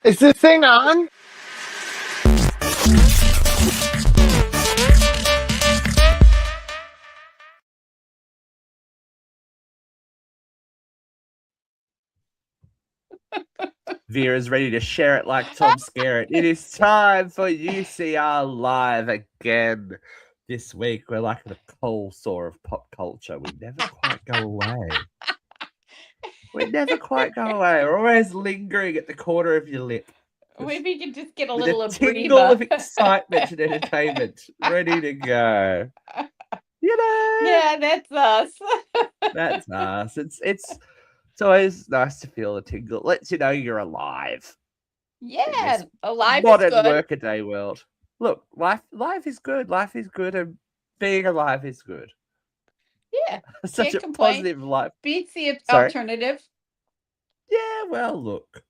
Is this thing on? Vera's ready to share it like Tom Skerritt. It is time for UCR Live again. This week, we're like the cold sore of pop culture. We never quite go away. We never quite go away. We're always lingering at the corner of your lip. Maybe you can just get a With little a tingle of Abreva. excitement and entertainment, ready to go. You know, Yeah, that's us. that's us. It's always nice to feel a tingle. Lets you know you're alive. Yeah, alive is Modern good. workaday world. Look, life is good. Life is good, and being alive is good. Yeah, Such a complain. positive life. Beats the Sorry. alternative. Yeah, well, look.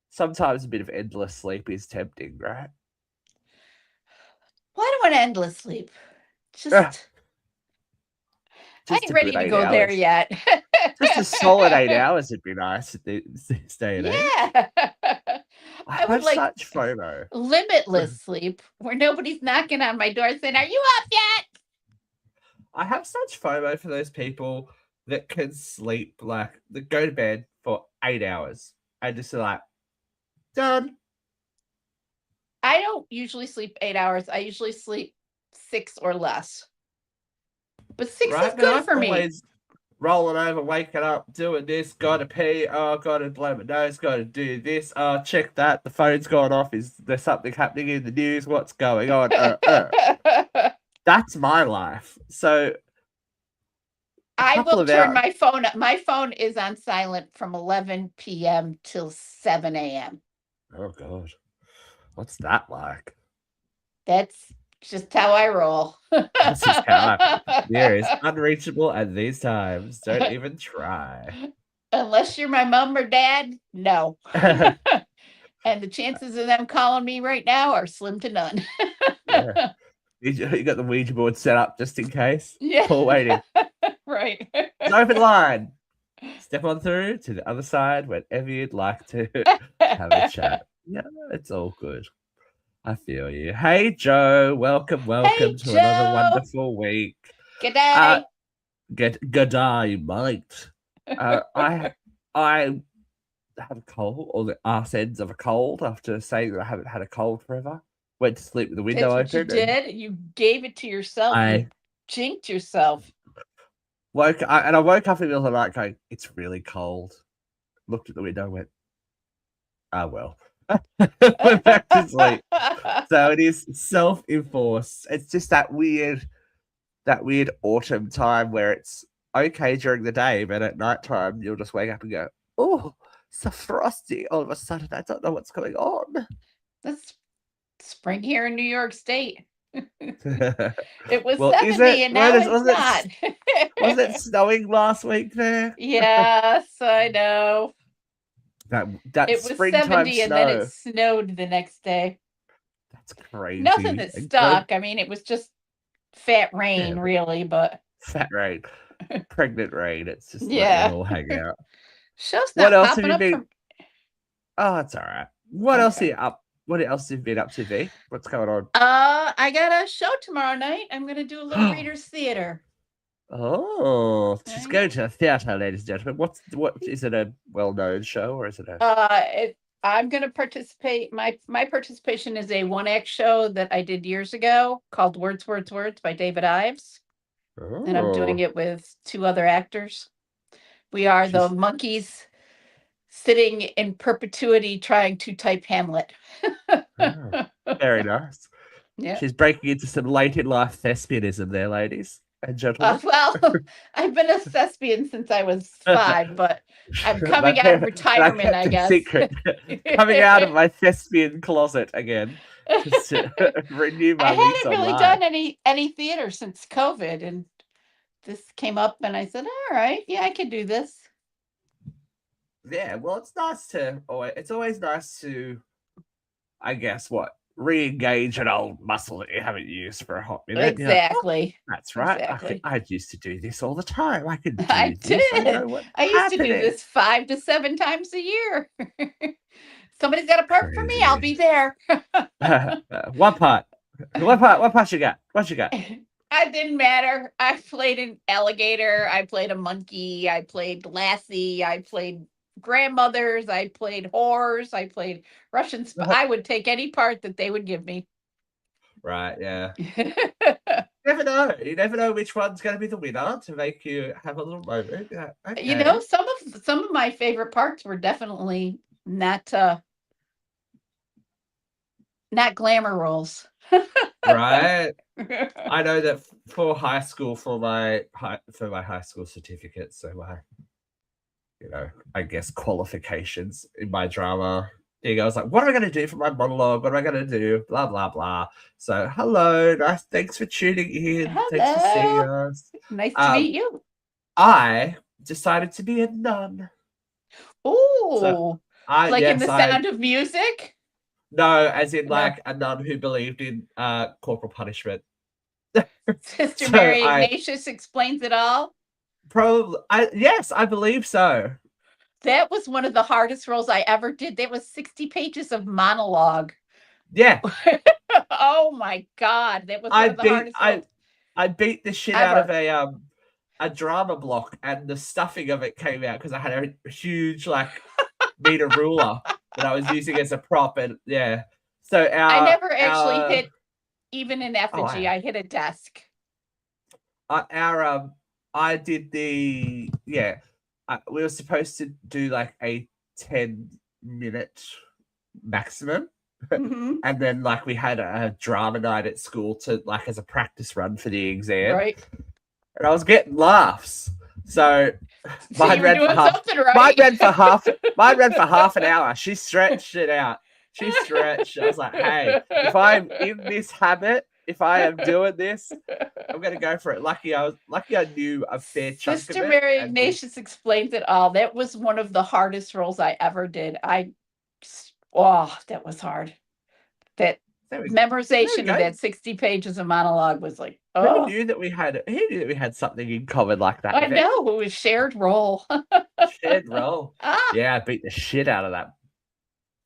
Sometimes a bit of endless sleep is tempting, right? Why do I want endless sleep? Just I ain't ready to go there yet. Just a solid 8 hours would be nice at this day and age. Yeah. I would like such FOMO. Limitless sleep where nobody's knocking on my door saying, "Are you up yet?" I have such FOMO for those people that can sleep, like, that go to bed for 8 hours and just like, done. I don't usually sleep 8 hours. I usually sleep 6 or less. But 6 is good for me. Rolling over, waking up, doing this, gotta pee, gotta blow my nose, gotta do this, check that, the phone's gone off, is there something happening in the news, what's going on? That's my life. So I will turn my phone up. My phone is on silent from 11 p.m. till 7 a.m. Oh, God. What's that like? That's just how I roll. This is how Vera is unreachable at these times. Don't even try. Unless you're my mom or dad, no. And the chances of them calling me right now are slim to none. Yeah. You got the Ouija board set up just in case? Yeah. Call waiting. Right. It's open line. Step on through to the other side whenever you'd like to have a chat. Yeah, it's all good. I feel you. Hey, Joe. Welcome to Joe. another wonderful week. G'day. G'day, mate. I had a cold, or the arse ends of a cold, after saying that I haven't had a cold forever. Went to sleep with the window open. You did? You gave it to yourself. You jinked yourself. I woke up in the middle of the night going, it's really cold. Looked at the window and went, ah, well. Went back to sleep. So it is self-enforced. It's just that weird autumn time where it's okay during the day, but at nighttime you'll just wake up and go, oh, so frosty. All of a sudden, I don't know what's going on. That's spring here in New York State. It was 70 and now it's not. Was it snowing last week there? Yes, I know. That it was 70 and then it snowed the next day. That's crazy. Nothing that stuck. I mean, it was just fat rain, really, but fat rain, pregnant rain. It's just letting it all hang out. Show's not else have you been? Oh, it's all right. What else are you up? What else have you been up to, V? What's going on? I got a show tomorrow night. I'm going to do a little Reader's Theater. Oh, just go to a theater, ladies and gentlemen. What is it, a well-known show, or is it a? I'm going to participate. My participation is a one-act show that I did years ago called Words by David Ives, and I'm doing it with 2 other actors. We are the monkeys sitting in perpetuity trying to type Hamlet. Very nice. Yeah, she's breaking into some late in life thespianism there, ladies and gentlemen. Well, I've been a thespian since I was 5, but I'm coming out of retirement, I guess. Secret. Coming out of my thespian closet again. Just to renew my lease on life. I hadn't really done any theater since COVID, and this came up, and I said, all right, yeah, I could do this. Yeah, well, it's always nice to, I guess, re-engage an old muscle that you haven't used for a hot minute. Exactly. That's right. Exactly. I used to do this all the time. I could do this. I used to do this 5 to 7 times a year. Somebody's got a part for me. I'll be there. What part? What part you got? What you got? It didn't matter. I played an alligator. I played a monkey. I played Lassie. I played grandmothers. I played whores. I played Russian spy. I would take any part that they would give me. Right, yeah. You never know which one's going to be the winner to make you have a little moment. Yeah, okay. You know, some of my favorite parts were definitely not glamour roles. Right. I know that for high school, for my high school certificate, so my, I guess qualifications in my drama thing, I was like, what am I going to do for my monologue? What am I going to do? Blah, blah, blah. So, hello. Thanks for tuning in. Hello. Thanks for seeing us. Nice to meet you. I decided to be a nun. Oh, so in The Sound of Music? No, as in like a nun who believed in corporal punishment. Sister Mary Ignatius explains it all? Probably. Yes, I believe so. That was one of the hardest roles I ever did. That was 60 pages of monologue. Yeah. Oh my God. That was one of the hardest roles. I beat the shit out of a drama block, and the stuffing of it came out because I had a huge meter ruler that I was using as a prop, and yeah. So I never actually hit even an effigy. I hit a desk. I did we were supposed to do like a 10-minute maximum. Mm-hmm. And then we had a drama night at school to as a practice run for the exam. Right. And I was getting laughs. So mine ran for half an hour. She stretched it out. She stretched. I was like, hey, if I'm in this habit, if I am doing this, I'm gonna go for it. Lucky I knew a fair chunk of it. Sister Mary Ignatius explains it all. That was one of the hardest roles I ever did. That was hard. That memorization of that 60 pages of monologue was like, Who knew that we had something in common like that? I know, it was shared role. Shared role. Yeah, I beat the shit out of that.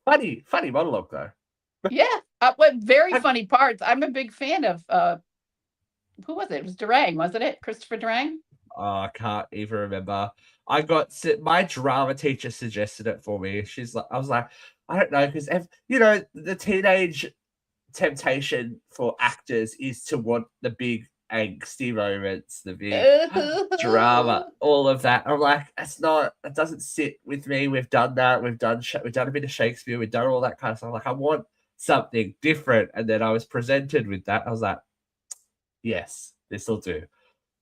Funny monologue though. Yeah, very funny parts. I'm a big fan of who was it? It was Durang, wasn't it? Christopher Durang? Oh, I can't even remember. My drama teacher suggested it for me. I was like, I don't know, because the teenage temptation for actors is to want the big angsty moments, the big drama, all of that. I'm like, it doesn't sit with me. We've done that. We've done a bit of Shakespeare. We've done all that kind of stuff. I want something different. And then I was presented with that. I was like, yes, this will do.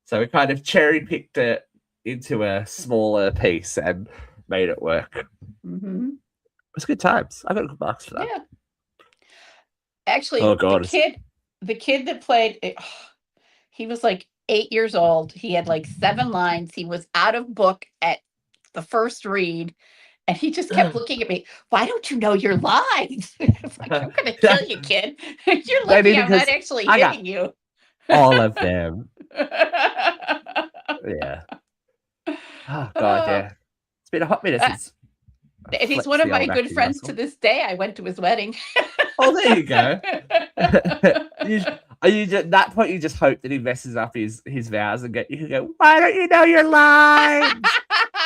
So we kind of cherry picked it into a smaller piece and made it work. Mm-hmm. It was good times. I got good marks for that. Yeah. Actually, the kid that played, he was 8 years old. He had 7 lines. He was out of book at the first read. And he just kept looking at me. Why don't you know your lines? It's like, I'm going to kill you, kid. You're lucky I'm not actually hitting you. All of them. Yeah. Oh, God, yeah. It's been a hot minute since. And he's one of my good friends to this day. I went to his wedding. Oh, there you go. At that point, you just hope that he messes up his vows and you can go, why don't you know your lines?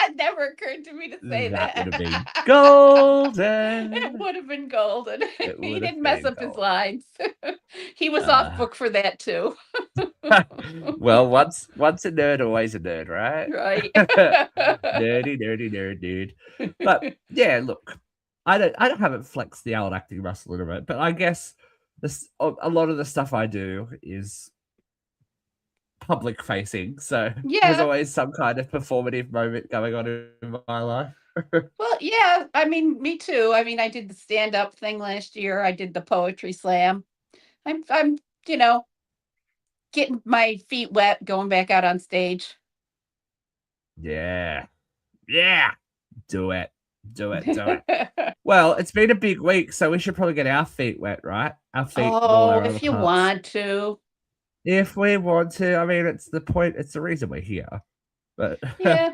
It never occurred to me to say that. That would have been golden. It would have been golden. He didn't mess up his lines. He was off book for that too. Well, once a nerd, always a nerd, right? Right. Nerdy, nerd, dude. But yeah, look, I haven't flexed the old acting muscle in a bit, but I guess a lot of the stuff I do is public facing, so there's always some kind of performative moment going on in my life. Well, yeah, I mean, me too. I mean, I did the stand-up thing last year. I did the poetry slam. I'm getting my feet wet, going back out on stage. Yeah. Do it. Well, it's been a big week, so we should probably get our feet wet, right? Our feet. Oh, if you want to. If we want to, I mean, it's the point. It's the reason we're here. But yeah,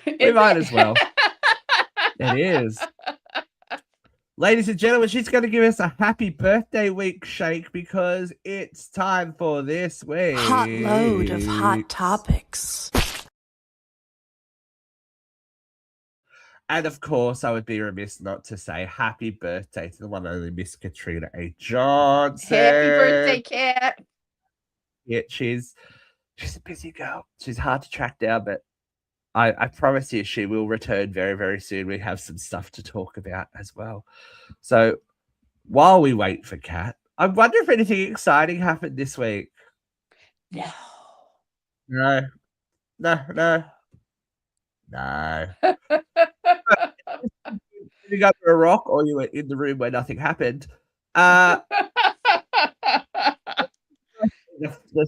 we might as well. It is. Ladies and gentlemen, she's going to give us a happy birthday week shake because it's time for this week. Hot load of hot topics. And of course, I would be remiss not to say happy birthday to the one and only Miss Katrina A. Johnson. Happy birthday, Kat. Yeah, she's a busy girl. She's hard to track down, but I promise you she will return very, very soon. We have some stuff to talk about as well. So while we wait for Kat, I wonder if anything exciting happened this week. No. No. You got a rock, or you were in the room where nothing happened. The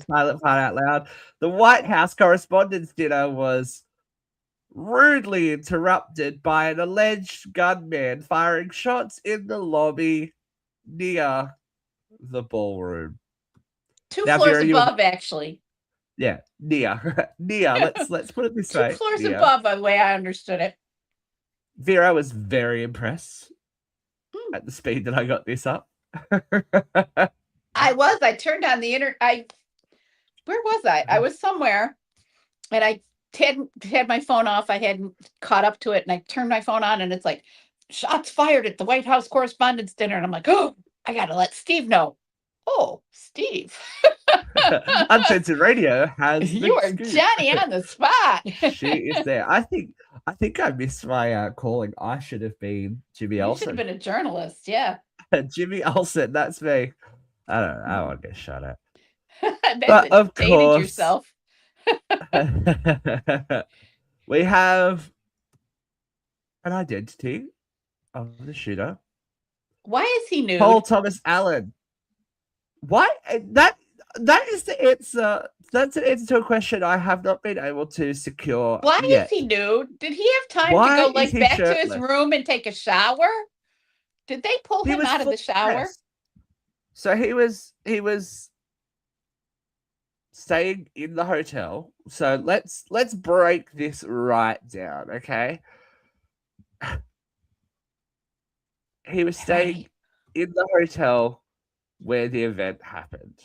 silent part out loud. The White House Correspondents' Dinner was rudely interrupted by an alleged gunman firing shots in the lobby near the ballroom. Two floors above, actually. Yeah, near. Let's put it this way. 2 floors above, by the way I understood it. Vera was very impressed at the speed that I got this up. I turned on the internet. Where was I? I was somewhere, and I had my phone off. I hadn't caught up to it, and I turned my phone on, and it's like, shots fired at the White House Correspondents' Dinner. And I'm like, oh, I got to let Steve know. Oh, Steve. Uncensored Radio has you are Johnny on the spot. She is there. I think I missed my calling. I should have been Jimmy Olsen. You should have been a journalist, yeah. Jimmy Olsen, that's me. I don't know. I don't want to get shot at. But of course, yourself. We have an identity of the shooter. Why is he nude? Paul Thomas Allen. Why? That is the answer. That's an answer to a question I have not been able to secure. Why yet. is he nude? Did he have time to go back to his room and take a shower? Did they pull him out of the shower? So he was staying in the hotel. So let's break this right down, okay? He was staying in the hotel where the event happened.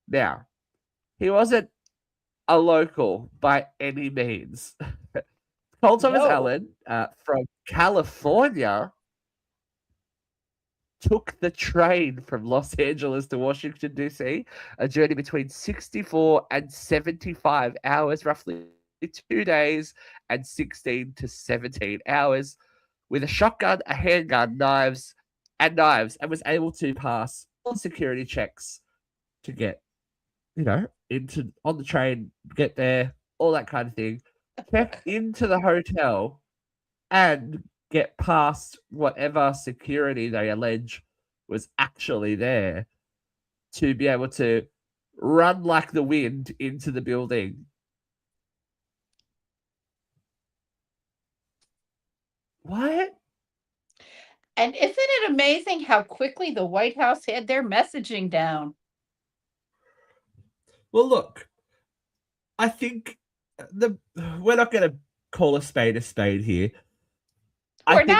Now, he wasn't a local by any means. Paul Thomas Allen from California took the train from Los Angeles to Washington, D.C., a journey between 64 and 75 hours, roughly 2 days and 16 to 17 hours, with a shotgun, a handgun, knives, and was able to pass all security checks to get, on the train, get there, all that kind of thing, check into the hotel, and get past whatever security they allege was actually there to be able to run like the wind into the building. What? And isn't it amazing how quickly the White House had their messaging down? Well, look, I think we're not going to call a spade here. I think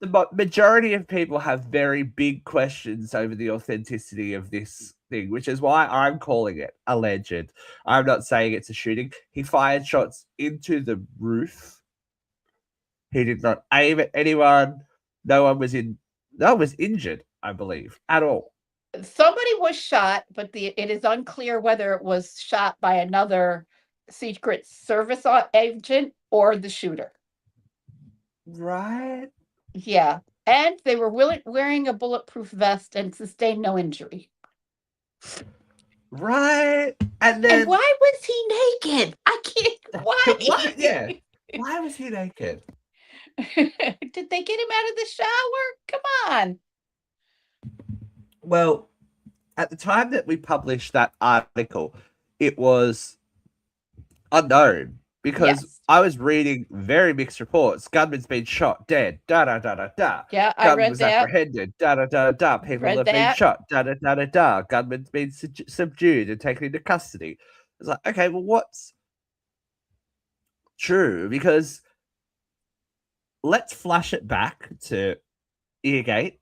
the majority of people have very big questions over the authenticity of this thing, which is why I'm calling it alleged. I'm not saying it's a shooting. He fired shots into the roof. He did not aim at anyone. No one was injured, I believe, at all. Somebody was shot, but it is unclear whether it was shot by another Secret Service agent or the shooter. Right? Yeah. And they were wearing a bulletproof vest and sustained no injury. Right. And why was he naked? I can't. Why? What? Yeah. Why was he naked? Did they get him out of the shower? Come on. Well, at the time that we published that article, it was unknown because I was reading very mixed reports. Gunman's been shot, dead, da. Yeah, I read was that. Apprehended, da. People have been shot, da. Gunman's been subdued and taken into custody. It's like, okay, well, what's true? Because let's flash it back to Eargate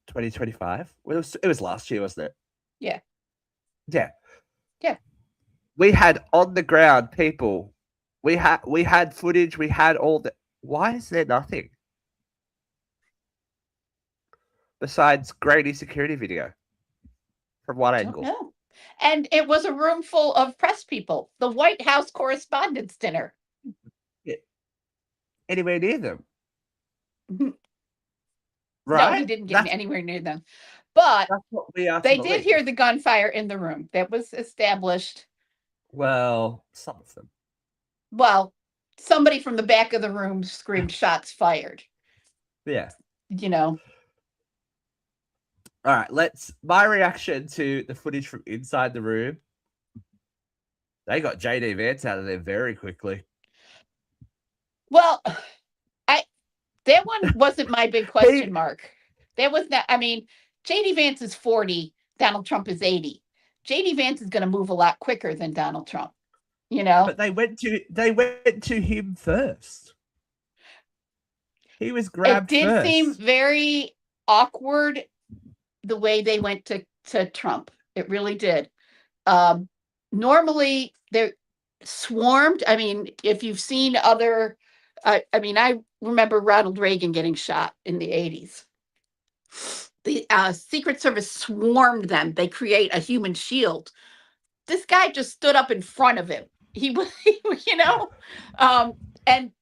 2025. It was last year, wasn't it? Yeah. Yeah. Yeah. We had on the ground people. We had footage. We had all the. Why is there nothing besides grainy security video from one Don't angle? know. And it was a room full of press people. The White House Correspondents' Dinner. Anywhere near them. Right? No, he didn't get anywhere near them. But that's what we are. They did hear the gunfire in the room. That was established. Well, some of them. Well, somebody from the back of the room screamed shots fired. Yeah. You know. All right, my reaction to the footage from inside the room. They got JD Vance out of there very quickly. Well, that one wasn't my big question mark. That was not, I mean, JD Vance is 40, Donald Trump is 80. JD Vance is going to move a lot quicker than Donald Trump, you know? But they went to him first. He was grabbed first. It did seem very awkward the way they went to Trump. It really did. Normally they're swarmed. I mean, if you've seen other, I remember Ronald Reagan getting shot in the 80s. The Secret Service swarmed them. They create a human shield. This guy just stood up in front of him. He was, you know, and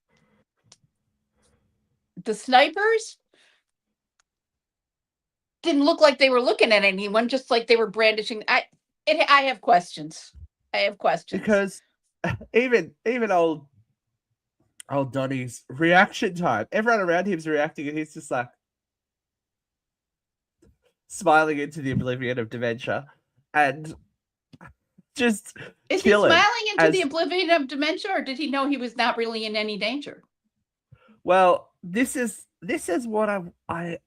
the snipers didn't look like they were looking at anyone, just like they were brandishing. I have questions. Because even old Donnie's reaction time, everyone around him's reacting, and he's just like smiling into the oblivion of dementia, and just is he smiling into the oblivion of dementia, or did he know he was not really in any danger? Well, this is what I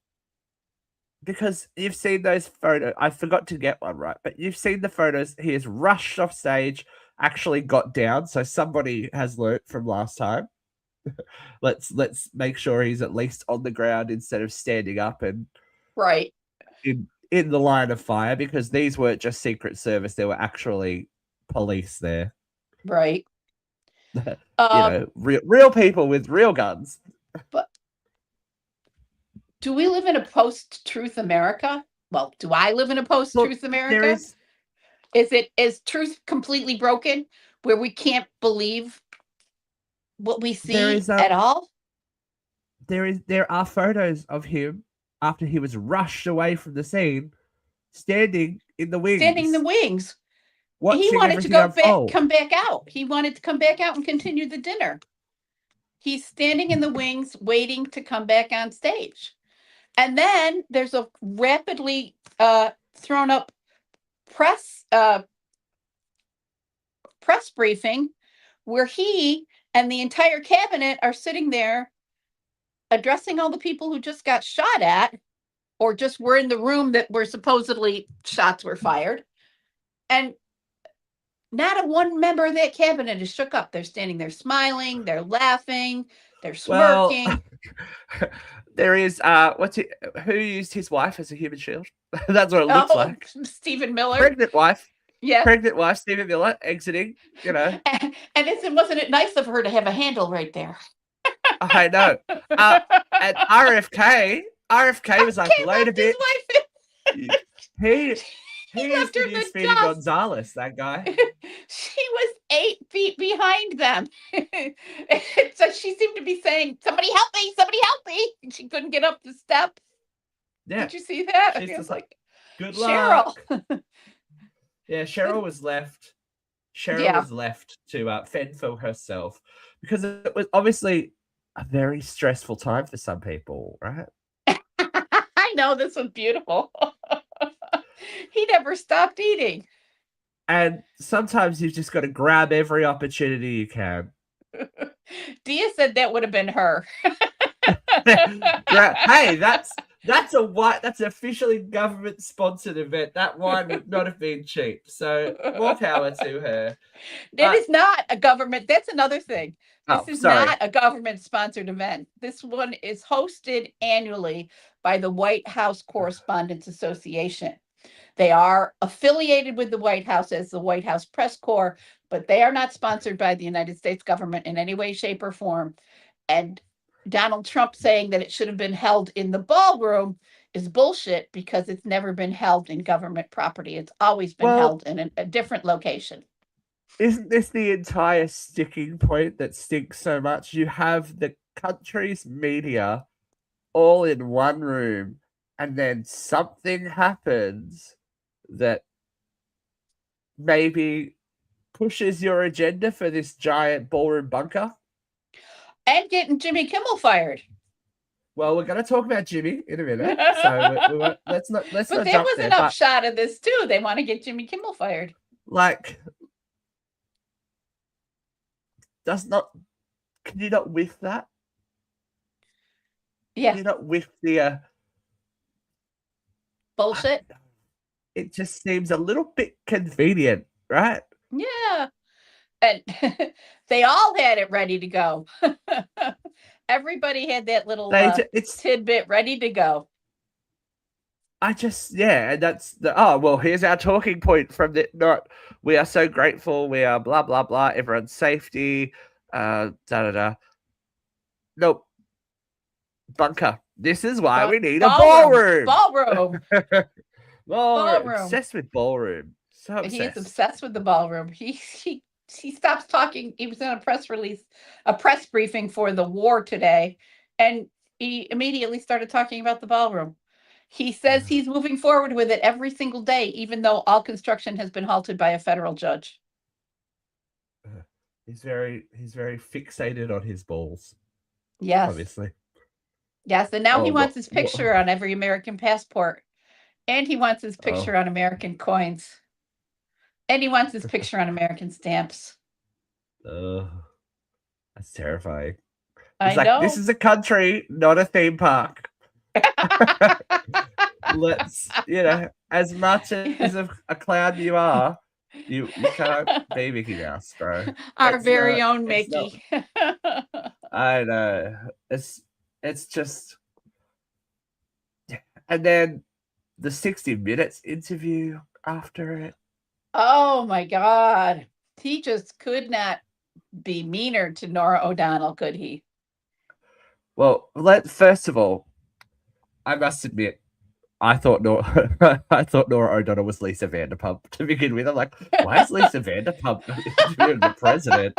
because you've seen those photos. I forgot to get one right, but you've seen the photos. He has rushed off stage, actually got down. So somebody has learnt from last time. let's make sure he's at least on the ground instead of standing up and right in the line of fire, because these weren't just Secret Service. There were actually police there. Right. You know, real people with real guns. But do we live in a post-truth America? Well, do I live in a post-truth America? Is truth completely broken where we can't believe what we see at all? There are photos of him after he was rushed away from the scene, standing in the wings. He wanted to come back out. He wanted to come back out and continue the dinner. He's standing in the wings, waiting to come back on stage. And then there's a rapidly thrown up press briefing where he and the entire cabinet are sitting there addressing all the people who just got shot at or just were in the room that were supposedly shots were fired. And not a one member of that cabinet is shook up. They're standing there smiling, they're laughing, they're smirking. Well, there is who used his wife as a human shield? That's what it looks like. Stephen Miller. Pregnant wife. Yeah. Pregnant wife, Stephen Miller, exiting, you know. And wasn't it nice of her to have a handle right there? I know. And RFK was like, wait a bit. He left her the Speedy Gonzalez, that guy. She was 8 feet behind them. So she seemed to be saying, somebody help me. And she couldn't get up the step. Yeah. Did you see that? She's just like, good luck. Cheryl. Yeah, Cheryl was left. Was left to fend for herself, because it was obviously a very stressful time for some people, right? I know, this was beautiful. He never stopped eating. And sometimes you've just got to grab every opportunity you can. Dia said that would have been her. Hey, That's an officially government sponsored event. That wine would not have been cheap. So more power to her. It is not a government. That's another thing. This is Sorry. not a government sponsored event. This one is hosted annually by the White House Correspondents Association. They are affiliated with the White House as the White House Press Corps, but they are not sponsored by the United States government in any way, shape, or form. And Donald Trump saying that it should have been held in the ballroom is bullshit because it's never been held in government property. It's always been held in a different location. Isn't this the entire sticking point that stinks so much? You have the country's media all in one room, and then something happens that maybe pushes your agenda for this giant ballroom bunker. And getting Jimmy Kimmel fired. Well, we're going to talk about Jimmy in a minute, so let's not. But there was an upshot of this too. They want to get Jimmy Kimmel fired. Like, can you not whiff that? Yeah. Can you not whiff the bullshit? It just seems a little bit convenient, right? Yeah. And they all had it ready to go. Everybody had that little tidbit ready to go. And that's here's our talking point from we are so grateful, we are blah, blah, blah, everyone's safety, Nope. Bunker. This is why we need a ballroom. Ballroom. Ballroom. Obsessed with ballroom. So obsessed. He is obsessed with the ballroom. He stops talking. He was in a press briefing for the war today, and he immediately started talking about the ballroom. He says he's moving forward with it every single day, even though all construction has been halted by a federal judge. He's very fixated on his balls. Yes. Obviously. Yes, and now he wants his picture on every American passport. And he wants his picture on American coins. And he wants his picture on American stamps. That's terrifying. I know. This is a country, not a theme park. Let's, as much as a clown you are, you can't be Mickey Mouse, bro. Our very own Mickey. I know. It's just, and then the 60 Minutes interview after it. Oh my God. He just could not be meaner to Norah O'Donnell, could he? Well, first of all, I must admit, I thought Norah O'Donnell was Lisa Vanderpump to begin with. I'm like, why is Lisa Vanderpump interviewing the president?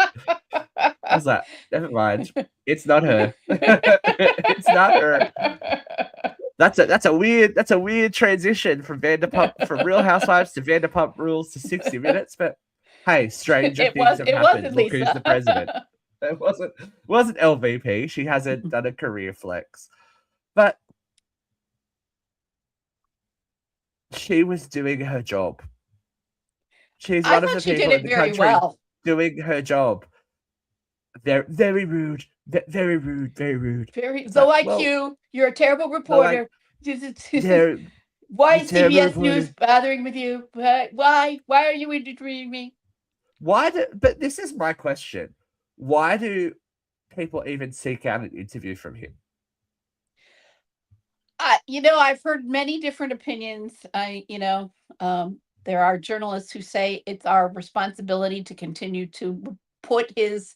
I was like, never mind. It's not her. It's not her. That's a weird transition from Real Housewives to Vanderpump Rules to 60 Minutes. But hey, stranger things have happened. Look who's the president. It wasn't LVP. She hasn't done a career flex, but she was doing her job. She's one of the people in the country doing her job. They're very rude. Very rude. Very rude. So like you're a terrible reporter. Why is CBS News bothering with you? Why are you interviewing me? But this is my question. Why do people even seek out an interview from him? I've heard many different opinions. There are journalists who say it's our responsibility to continue to put his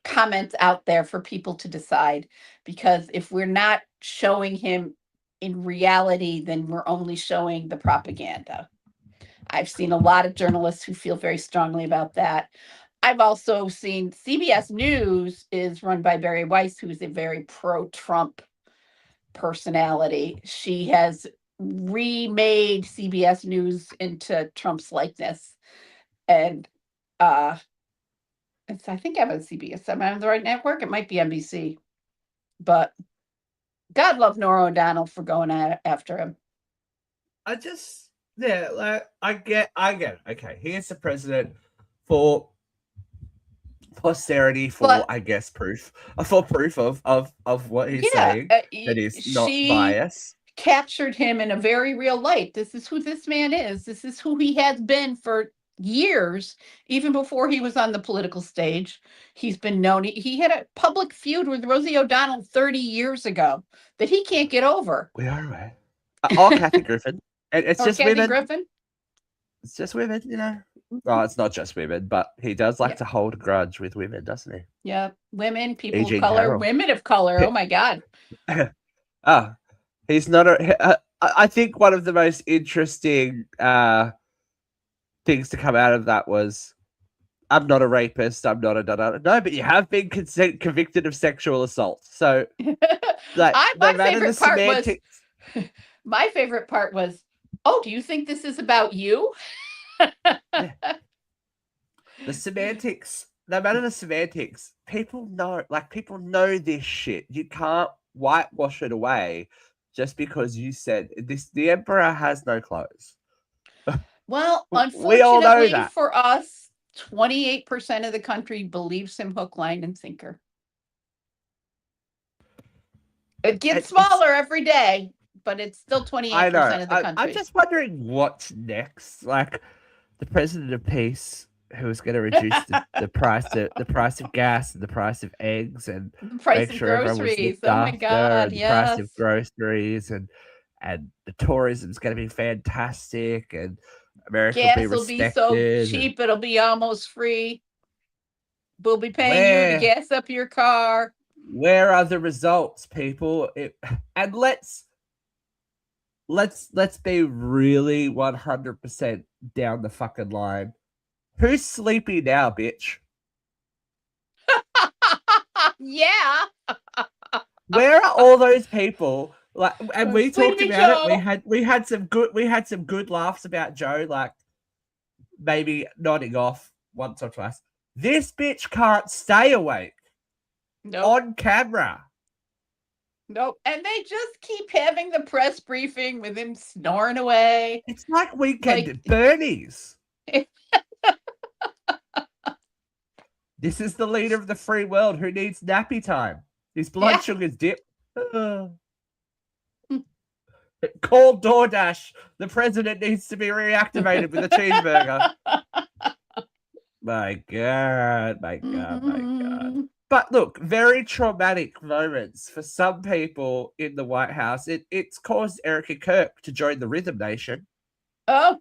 comments out there for people to decide, because if we're not showing him in reality, then we're only showing the propaganda. I've seen a lot of journalists who feel very strongly about that. I've also seen CBS News is run by Barry Weiss, who's a very pro-Trump personality. She has remade CBS News into Trump's likeness. And I think I'm on CBS. Am I on the right network? It might be NBC. But God love Norah O'Donnell for going after him. I get it. Okay, here's the president for posterity for, But I guess, proof of what he's yeah, saying, that is not she bias. captured him in a very real light. This is who this man is. This is who he has been for years, even before he was on the political stage. He's been known. He had a public feud with Rosie O'Donnell 30 years ago that he can't get over. We are aware. Or Kathy Griffin. It's Or just Kathy women. Griffin. It's just women, Well, it's not just women, but he does like Yeah. to hold a grudge with women, doesn't he? Yeah, women, people E.G. of color, Carroll. women of color. Oh my God. He's not I think one of the most interesting things to come out of that was, I'm not a rapist, I'm not a no, but you have been convicted of sexual assault. So, like, no matter the semantics. My favorite part was, oh, do you think this is about you? Yeah. The semantics, no matter the semantics, people know this shit. You can't whitewash it away just because you said this. The emperor has no clothes. Well, We all know unfortunately that. for us, 28% of the country believes him hook, line, and sinker. It gets smaller every day, but it's still 28% of the country. I'm just wondering what's next. Like, the president of peace, who is going to reduce the price of gas and the price of eggs and the price make of sure everyone was groceries. looked Oh my after, God, and the price of yes. groceries, and the tourism's going to be fantastic, and America Gas will be will be so respected. cheap, it'll be almost free. We'll be paying you to gas up your car. Where are the results, people? And let's be really 100% down the fucking line. Who's sleepy now, bitch? Yeah. Where are all those people? Like, and we talked Sleepy about Joe. it. We had some good laughs about Joe, like maybe nodding off once or twice. This bitch can't stay awake. Nope. On camera. Nope. And they just keep having the press briefing with him snoring away. It's like Weekend at Bernie's. This is the leader of the free world who needs nappy time. His blood sugar's dipped. Call DoorDash. The president needs to be reactivated with a cheeseburger. My God. But look, very traumatic moments for some people in the White House. It's caused Erica Kirk to join the Rhythm Nation. Oh.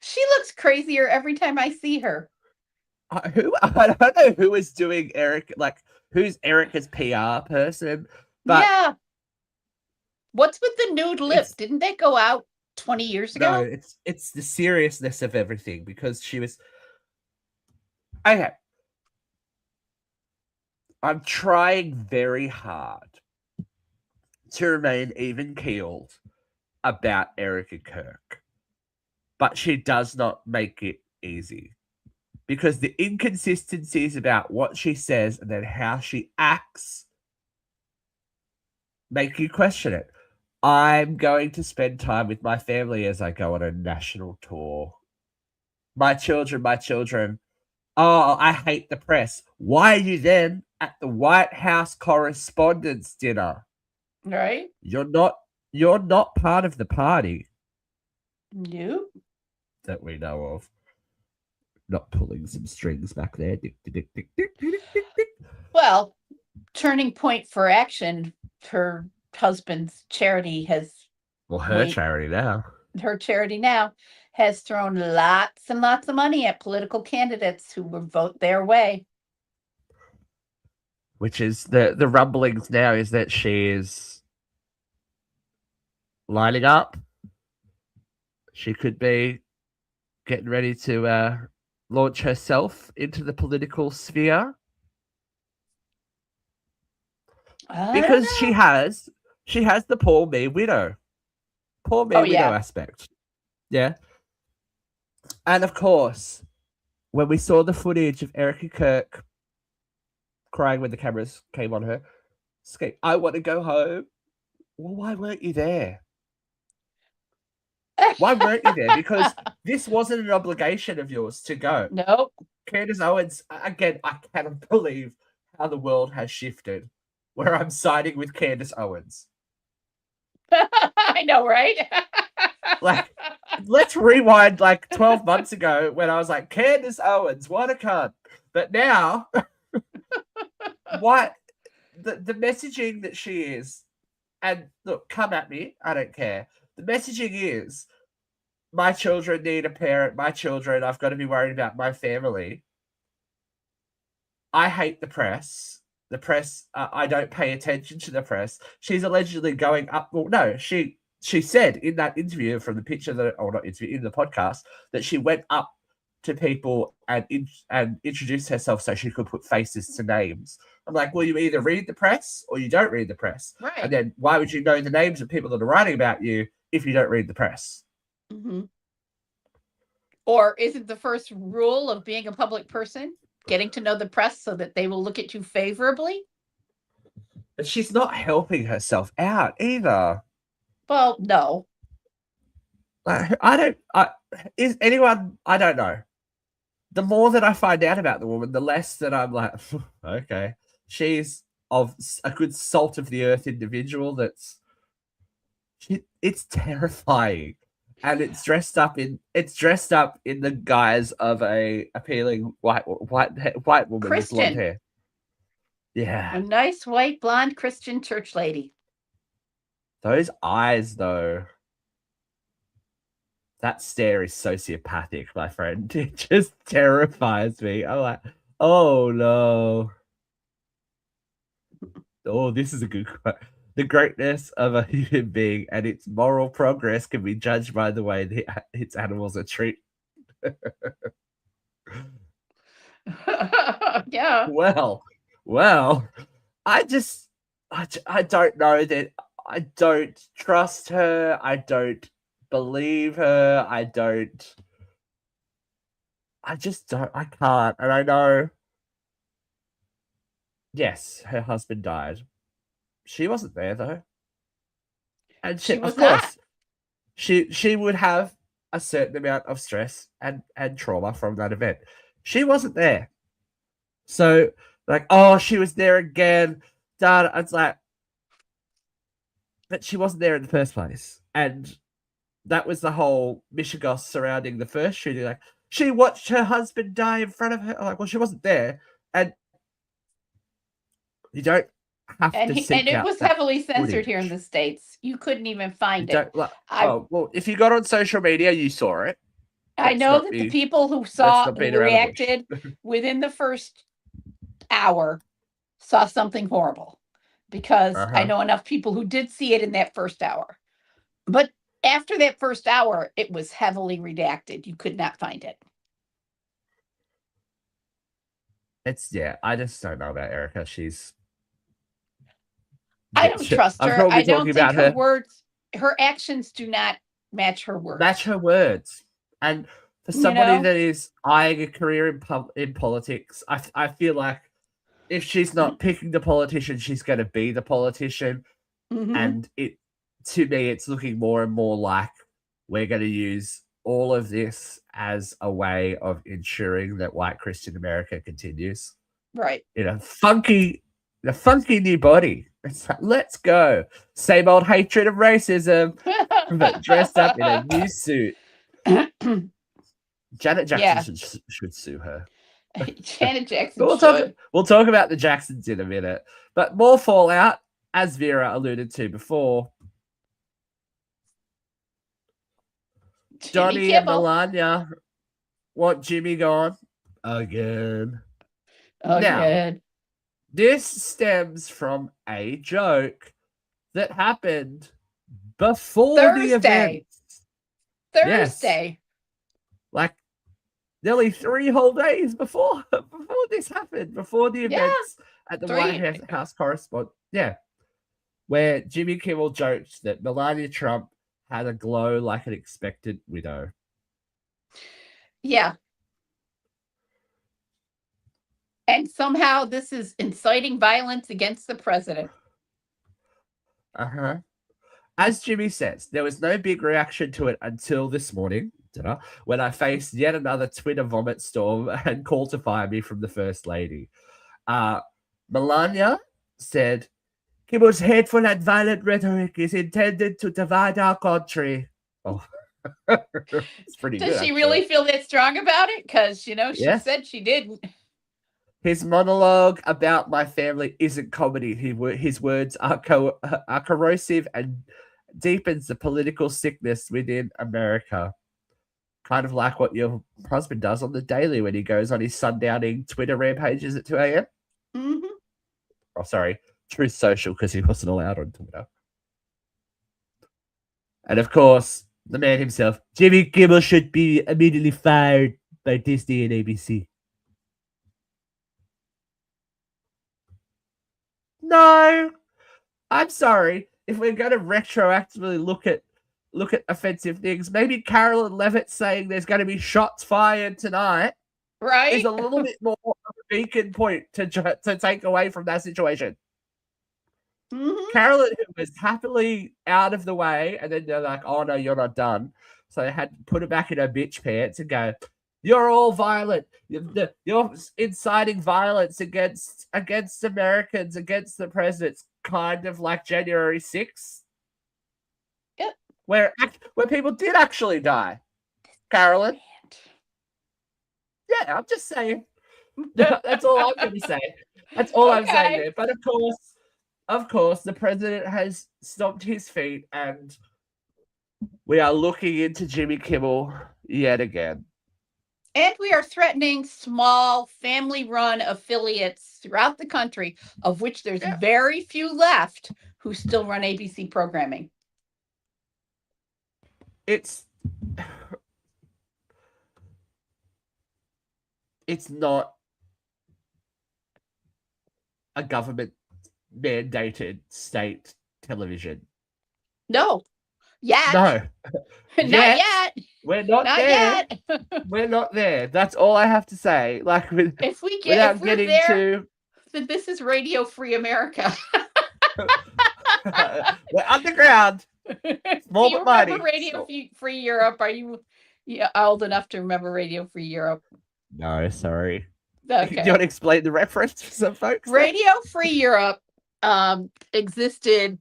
She looks crazier every time I see her. I don't know who is doing Eric, like who's Erica's PR person. But yeah. What's with the nude lip? Didn't they go out 20 years ago? No, it's the seriousness of everything, because she was okay. I'm trying very hard to remain even keeled about Erica Kirk, but she does not make it easy, because the inconsistencies about what she says and then how she acts make you question it. I'm going to spend time with my family as I go on a national tour. My children. Oh, I hate the press. Why are you then at the White House Correspondents' Dinner? Right. You're not part of the party. Nope. That we know of. Not pulling some strings back there. Well, turning point for action, her husband's charity has... Well, her charity now has thrown lots and lots of money at political candidates who will vote their way. Which is the rumblings now is that she is lining up. She could be getting ready to launch herself into the political sphere. Because she has the poor me widow aspect. Yeah. And of course, when we saw the footage of Erica Kirk crying when the cameras came on her, I want to go home. Well, why weren't you there? Why weren't you there? Because this wasn't an obligation of yours to go. Nope. Candace Owens, again, I cannot believe how the world has shifted where I'm siding with Candace Owens. I know, right? Like, let's rewind like 12 months ago when I was like, Candace Owens, what a cunt. But now, what the messaging that she is, and look, come at me, I don't care. The messaging is, my children need a parent, my children, I've got to be worried about my family. I hate the press. The press, I don't pay attention to the press. She's allegedly going up. Well, no, she said in that interview from the picture that, or not interview, in the podcast, that she went up to people and introduced herself so she could put faces to names. I'm like, well, you either read the press or you don't read the press. Right. And then why would you know the names of people that are writing about you if you don't read the press? Mm-hmm. Or is it the first rule of being a public person? Getting to know the press so that they will look at you favorably? But she's not helping herself out either. Well, no. Like, is anyone, I don't know. The more that I find out about the woman, the less that I'm like, okay, she's of a good salt of the earth individual. It's terrifying. And it's dressed up in the guise of a appealing white woman with blonde hair. Yeah. A nice white blonde Christian church lady. Those eyes, though. That stare is sociopathic, my friend. It just terrifies me. I'm like, oh no. Oh, this is a good quote. The greatness of a human being and its moral progress can be judged by the way its animals are treated. Yeah. Well, I don't know that I don't trust her. I don't believe her. I just don't. I can't. And I know, yes, her husband died. She wasn't there though. And She was of course, not. she would have a certain amount of stress and trauma from that event. She wasn't there. So, like, oh, she was there again. Dad, it's like, but she wasn't there in the first place. And that was the whole Michigas surrounding the first shooting. Like, she watched her husband die in front of her. I'm like, well, she wasn't there. And you don't have to seek And it out was that heavily censored here in footage. the States. You couldn't even find You it. don't, like, oh, well, if you got on social media, you saw it. I know that the people who reacted within the first hour saw something horrible, because I know enough people who did see it in that first hour. But after that first hour, it was heavily redacted. You could not find it. I just don't know about Erica. I don't trust her. I don't think her words, her actions do not match her words. Match her words. And for somebody that is eyeing a career in politics, I feel like if she's not picking the politician, she's going to be the politician. Mm-hmm. And to me, it's looking more and more like we're going to use all of this as a way of ensuring that white Christian America continues. Right. In a funky new body. It's like, let's go. Same old hatred of racism, but dressed up in a new suit. Janet Jackson should sue her. Janet Jackson We'll talk about the Jacksons in a minute. But more fallout, as Vera alluded to before. Johnny and Melania want Jimmy gone again. Now, this stems from a joke that happened before the event. Thursday. Yes. Like nearly 3 whole days before this happened, before the events at the White House correspondent. Yeah. Where Jimmy Kimmel joked that Melania Trump had a glow like an expectant widow. Yeah. And somehow this is inciting violence against the president. And as Jimmy says, there was no big reaction to it until this morning, when I faced yet another Twitter vomit storm and call to fire me from the First Lady. Melania said, Kimmel's hateful and violent rhetoric is intended to divide our country. Oh, it's pretty good. Does she actually. really feel that strong about it? Because, she Yes. said she didn't. His monologue about my family isn't comedy. His words are corrosive and deepens the political sickness within America. Kind of like what your husband does on the daily when he goes on his sundowning Twitter rampages at 2 a.m. Mm-hmm. Oh, sorry, Truth Social, because he wasn't allowed on Twitter. And of course, the man himself, Jimmy Kimmel, should be immediately fired by Disney and ABC. No, I'm sorry. If we're going to retroactively look at offensive things, maybe Carolyn Levitt saying there's going to be shots fired tonight, right, is a little bit more of a beacon point to take away from that situation. Mm-hmm. Carolyn, who was happily out of the way, and then they're like, "Oh no, you're not done." So they had to put her back in her bitch pants and go, "You're all violent. You're inciting violence against Americans, against the presidents." Kind of like January 6th. Yep. Where people did actually die. Carolyn. Yeah, I'm just saying. That's all I'm going to say. That's all I'm saying there. But of course, the president has stomped his feet, and we are looking into Jimmy Kimmel yet again. And we are threatening small family-run affiliates throughout the country, of which there's very few left who still run ABC programming. It's not a government mandated state television. No. Yet. No. Not yet. We're not there. Yet. We're not there. That's all I have to say. Like, if we're there, then this is Radio Free America. We're underground. Small but mighty. Radio Free Europe? Are you old enough to remember Radio Free Europe? No, sorry. Okay. Do you want to explain the reference for some folks? Radio Free Europe existed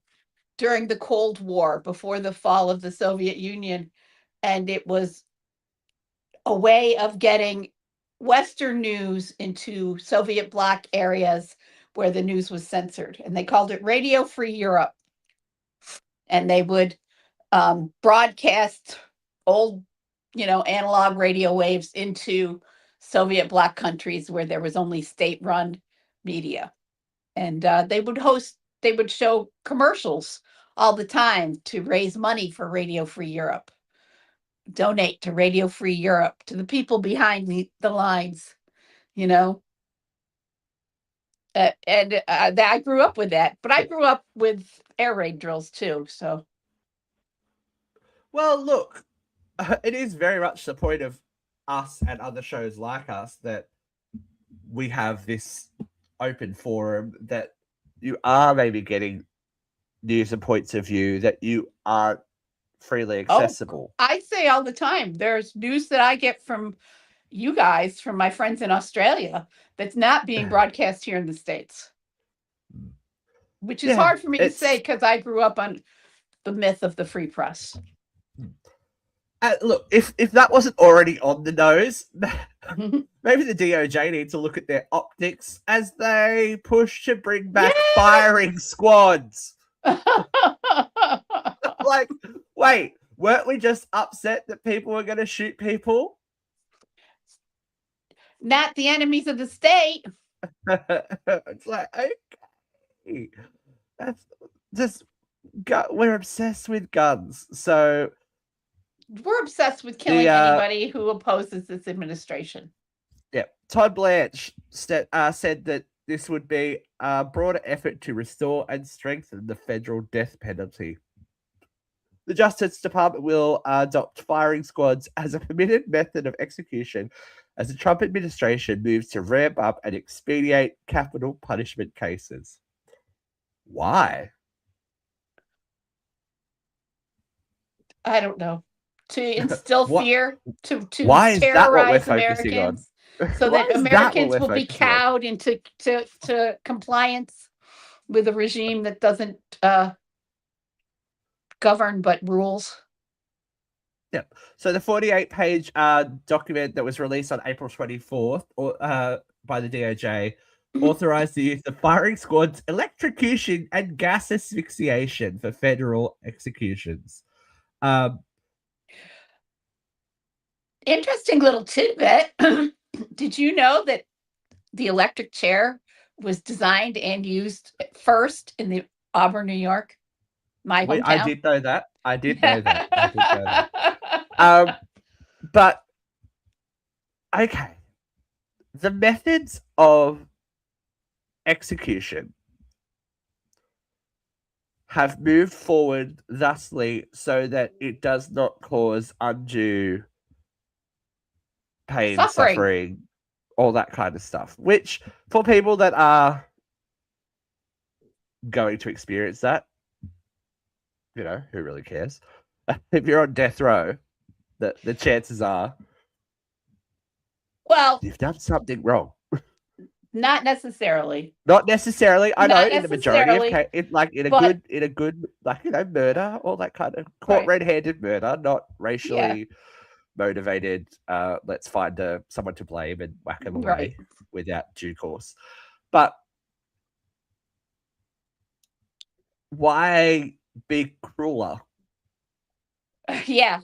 during the Cold War, before the fall of the Soviet Union, and it was a way of getting Western news into Soviet bloc areas where the news was censored, and they called it Radio Free Europe. And they would broadcast old, analog radio waves into Soviet bloc countries where there was only state-run media. And they would show commercials all the time to raise money for Radio Free Europe. Donate to Radio Free Europe, to the people behind the lines, and I grew up with that, but I grew up with air raid drills too. So, well, look, it is very much the point of us and other shows like us that we have this open forum, that you are maybe getting news and points of view that you aren't freely accessible. I say all the time, there's news that I get from you guys, from my friends in Australia, that's not being broadcast here in the States, which is hard for me to say because I grew up on the myth of the free press. Look, if that wasn't already on the nose, maybe the DOJ need to look at their optics as they push to bring back firing squads. Like, wait, weren't we just upset that people were going to shoot people? Not the enemies of the state. It's like, okay, that's just we're obsessed with guns, so we're obsessed with killing anybody who opposes this administration. Yeah, Todd Blanche said that this would be a broader effort to restore and strengthen the federal death penalty. The Justice Department will adopt firing squads as a permitted method of execution as the Trump administration moves to ramp up and expedite capital punishment cases. Why? I don't know, to instill What- fear, to Why is that what we're terrorize focusing on? Americans, so Why that is that what Americans we're will be focusing on? cowed into to compliance with a regime that doesn't govern but rules. Yep. So the 48-page document that was released on April 24th by the DOJ authorized the use of firing squads, electrocution, and gas asphyxiation for federal executions. Interesting little tidbit. Did you know that the electric chair was designed and used first in the Auburn, New York, my hometown? I did know that. I did know that. But okay, the methods of execution have moved forward thusly so that it does not cause undue pain, suffering, all that kind of stuff. Which, for people that are going to experience that, you know, who really cares? If you're on death row, the chances are, well, you've done something wrong. Not necessarily. Not necessarily. I know Not in the majority of necessarily, cases, in a but- good, like, you know, murder, all that kind of caught Right. red-handed murder, not racially motivated. Let's find someone to blame and whack them away Right. without due course. But why be crueler? Yeah.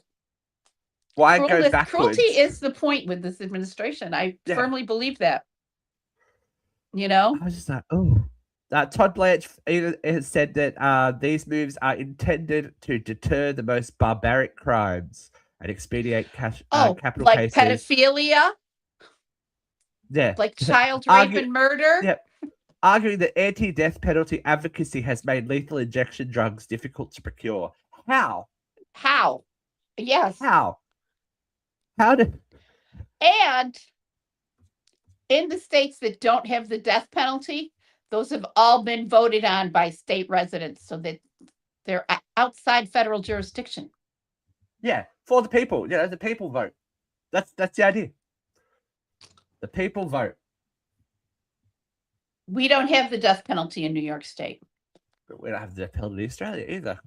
Why go backwards? Cruelty is the point with this administration. I firmly believe that. You know? I was just like, oh. Todd Blanche has said that these moves are intended to deter the most barbaric crimes and expedite capital like cases. pedophilia? Yeah. Like child rape and murder? Yeah. Arguing that anti-death penalty advocacy has made lethal injection drugs difficult to procure. How? Yes. How did... And in the states that don't have the death penalty, those have all been voted on by state residents so that they're outside federal jurisdiction. Yeah, for the people. You know, the people vote. That's the idea. The people vote. We don't have the death penalty in New York State. But we don't have the death penalty in Australia either.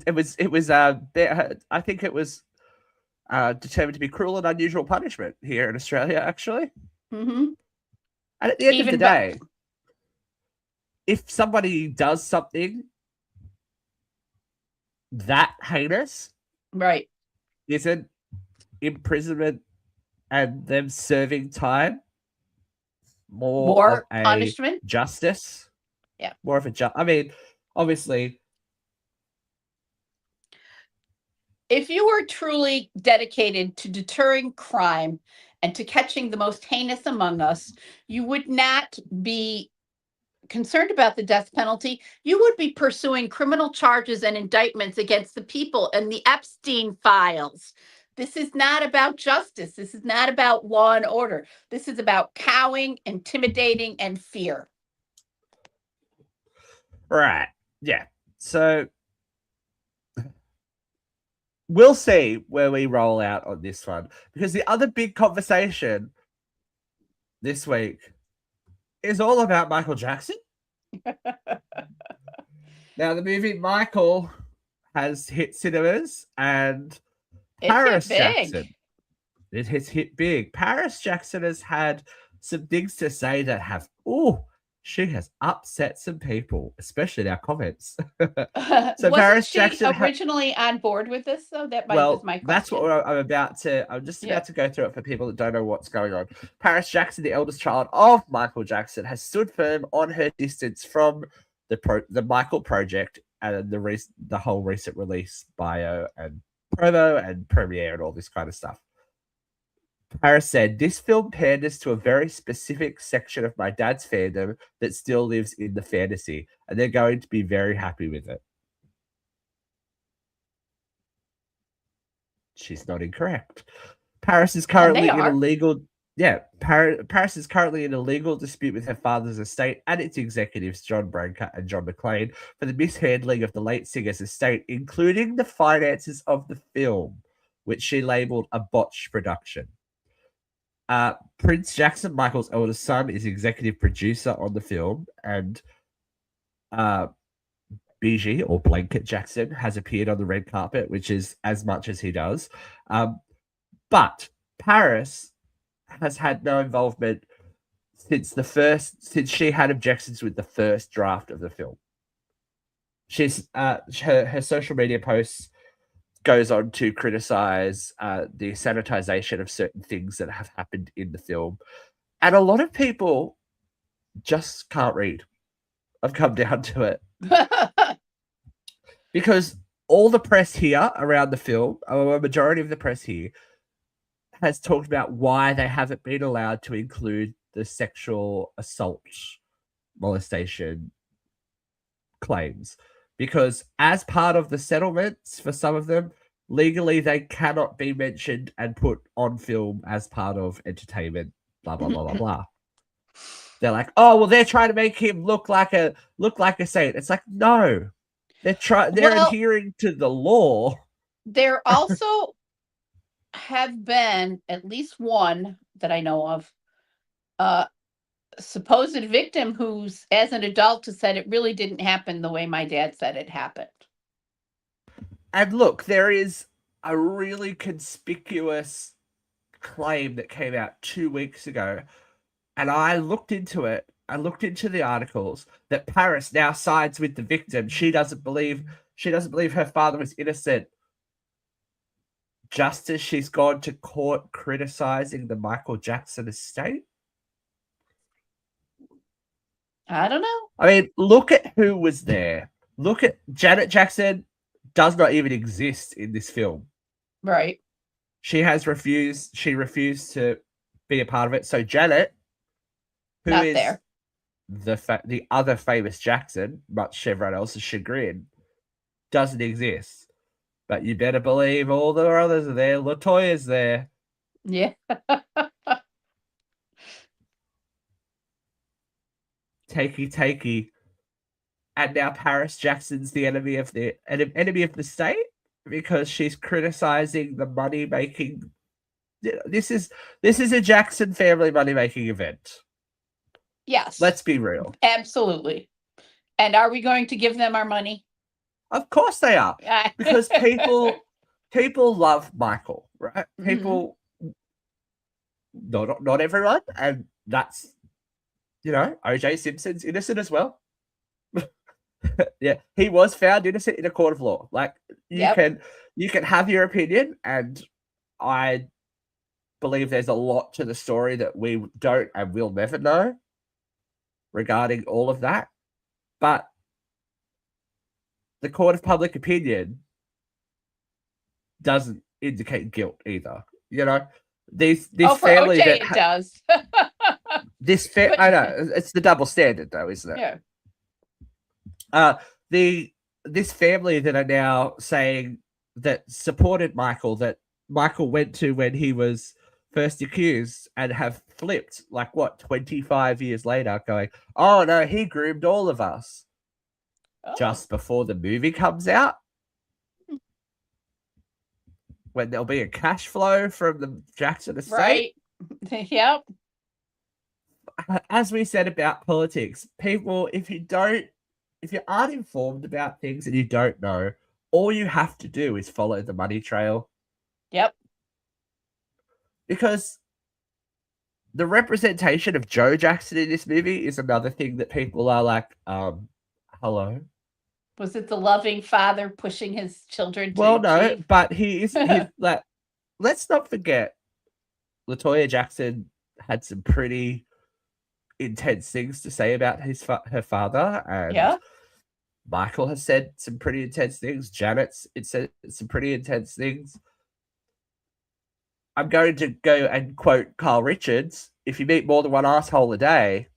It was I think it was determined to be cruel and unusual punishment here in Australia, actually. Mm-hmm. And at the end of the day, if somebody does something that heinous, right, isn't imprisonment and them serving time more of a punishment? Justice? Yeah. More of a I mean, obviously, if you were truly dedicated to deterring crime and to catching the most heinous among us, you would not be concerned about the death penalty. You would be pursuing criminal charges and indictments against the people and the Epstein files. This is not about justice. This is not about law and order. This is about cowing, intimidating, and fear. Right. Yeah. So we'll see where we roll out on this one, because the other big conversation this week is all about Michael Jackson. Now, the movie Michael has hit cinemas, and Paris Jackson, it has hit big. Paris Jackson has had some things to say that have, she has upset some people, especially in our comments. So Paris Jackson originally on board with this, though? That was my question. That's what I'm just about to go through it for people that don't know what's going on. Paris Jackson, the eldest child of Michael Jackson, has stood firm on her distance from the Michael project and the whole recent release bio and promo and premiere and all this kind of stuff. Paris said, "This film panders to a very specific section of my dad's fandom that still lives in the fantasy, and they're going to be very happy with it." She's not incorrect. Paris is currently in a legal Paris is currently in a legal dispute with her father's estate and its executives, John Branca and John McClane, for the mishandling of the late singer's estate, including the finances of the film, which she labeled a botched production. Prince Jackson, Michael's eldest son, is executive producer on the film, and BG, or Blanket Jackson, has appeared on the red carpet, which is as much as he does. But Paris has had no involvement since she had objections with the first draft of the film. She's her social media posts goes on to criticize the sanitization of certain things that have happened in the film, and a lot of people just can't read. I've come down to it because all the press here around the film, a majority of the press here, has talked about why they haven't been allowed to include the sexual assault, molestation claims, because as part of the settlements for some of them, legally they cannot be mentioned and put on film as part of entertainment, blah blah blah blah blah. They're like, oh well, they're trying to make him look like a saint. It's like, no, they're adhering to the law. There also have been at least one that I know of, supposed victim who's, as an adult, has said it really didn't happen the way my dad said it happened. And look, there is a really conspicuous claim that came out 2 weeks ago, and I looked into it. I looked into the articles that Paris now sides with the victim. She doesn't believe her father was innocent, just as she's gone to court criticizing the Michael Jackson estate. I don't know. I mean, look at who was there. Look at Janet Jackson. Does not even exist in this film. Right. She refused to be a part of it. So Janet, who Not is there. the other famous Jackson, much everyone else's chagrin, doesn't exist. But you better believe all the others are there. LaToya's there. Yeah. Takey. And now Paris Jackson's the enemy of the state because she's criticizing the money making. This is a Jackson family money making event. Yes. Let's be real. Absolutely. And are we going to give them our money? Of course they are, because people love Michael, right? People, not everyone, and that's, O.J. Simpson's innocent as well. Yeah, he was found innocent in a court of law. Like you can have your opinion, and I believe there's a lot to the story that we don't and will never know regarding all of that. But the court of public opinion doesn't indicate guilt either. This family OJ that it does. I know it's the double standard, though, isn't it? Yeah. This family that are now saying that supported Michael, that Michael went to when he was first accused, and have flipped 25 years later, going, oh no, he groomed all of us. Just before the movie comes out, when there'll be a cash flow from the Jackson estate. Right. Yep. As we said about politics, people, if you aren't informed about things and you don't know, all you have to do is follow the money trail. Yep. Because the representation of Joe Jackson in this movie is another thing that people are like, hello? Was it the loving father pushing his children to Well, no, achieve? but he's like, let's not forget, LaToya Jackson had some pretty intense things to say about her father, and Michael has said some pretty intense things. Janet's said some pretty intense things. I'm going to go and quote Carl Richards: if you meet more than one asshole a day,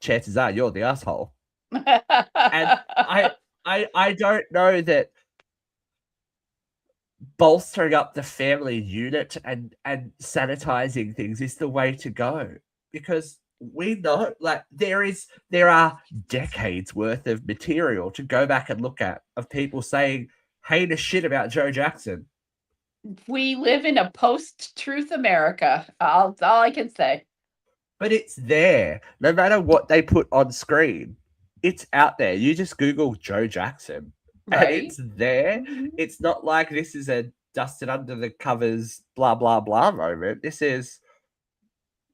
chances are you're the asshole. And I don't know that bolstering up the family unit and sanitizing things is the way to go, because we know, like, there are decades worth of material to go back and look at of people saying heinous shit about Joe Jackson. We live in a post-truth America. That's all I can say. But it's there. No matter what they put on screen, it's out there. You just Google Joe Jackson and Right? it's there. Mhm. It's not like this is a dusted under the covers, blah, blah, blah moment. This is,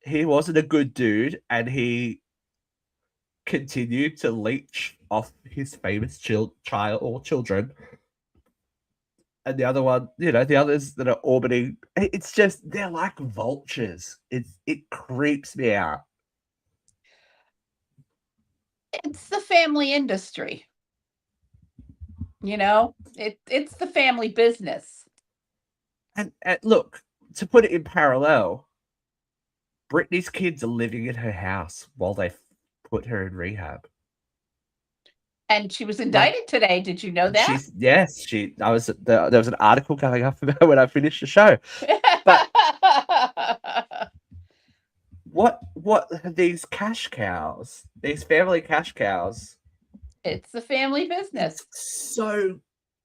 he wasn't a good dude and he continued to leech off his famous child or children. And the other one, the others that are orbiting, it's just, they're like vultures. It creeps me out. It's the family industry. It's the family business. And look, to put it in parallel, Britney's kids are living in her house while they put her in rehab. And she was indicted today. Did you know that? There was an article going up about when I finished the show. But what are these cash cows? These family cash cows. It's the family business. It's so